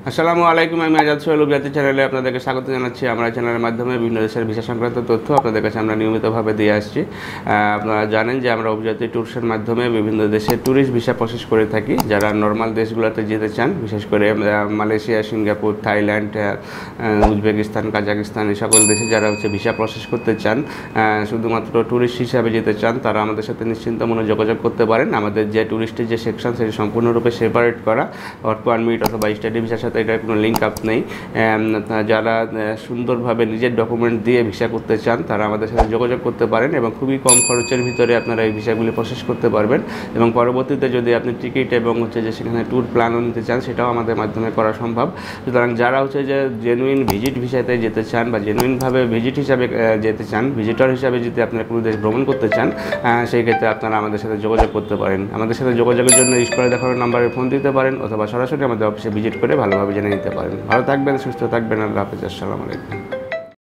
আসসালামু আলাইকুম। আমি আজাদ সোহেল গুজরাতি চ্যানেলে আপনাদেরকে স্বাগত জানাচ্ছি। আমরা চ্যানেলের মাধ্যমে বিভিন্ন দেশের ভিসা সংক্রান্ত তথ্য আপনাদের কাছে আমরা নিয়মিতভাবে দিয়ে আসছি। আপনারা জানেন যে আমরা গুজরাতি ট্যুরসের মাধ্যমে বিভিন্ন দেশে ট্যুরিস্ট ভিসা প্রসেস করে থাকি। যারা নর্মাল দেশগুলোতে যেতে চান, বিশেষ করে Malaysia, Singapore, Thailand, Uzbekistan, Kazakhstan, এই সকল দেশে যারা ভিসা প্রসেস করতে চান, শুধুমাত্র ট্যুরিস্ট হিসাবে যেতে চান, তারা আমাদের সাথে নিশ্চিন্ত মনে যোগাযোগ করতে পারেন। আমাদের যে ট্যুরিস্টের যে সেকশন, সেটি সম্পূর্ণরূপে সেপারেট করা। ওয়ার্ক পারমিট অথবা স্টাডি ভিসার সাথে এটার কোনো লিঙ্ক আপ নেই। যারা সুন্দরভাবে নিজের ডকুমেন্ট দিয়ে ভিসা করতে চান, তারা আমাদের সাথে যোগাযোগ করতে পারেন এবং খুবই কম খরচের ভিতরে আপনারা এই ভিসাগুলি প্রসেস করতে পারবেন। এবং পরবর্তীতে যদি আপনি টিকিট এবং যে সেখানে ট্যুর প্ল্যানও নিতে চান, সেটাও আমাদের মাধ্যমে করা সম্ভব। সুতরাং যারা যে জেনুইন ভিজিট ভিসাতে যেতে চান বা জেনুইনভাবে ভিজিট হিসাবে যেতে চান, ভিজিটর হিসাবে যদি আপনারা কোনো দেশ ভ্রমণ করতে চান, সেই ক্ষেত্রে আপনারা আমাদের সাথে যোগাযোগ করতে পারেন। আমাদের সাথে যোগাযোগের জন্য স্ক্রিনে দেখানো নাম্বারে ফোন দিতে পারেন অথবা সরাসরি আমাদের অফিসে ভিজিট করে ভালোভাবে জেনে নিতে পারেন। ভালো থাকবেন, সুস্থ থাকবেন। আল্লাহ হাফেজ। আসসালামু আলাইকুম।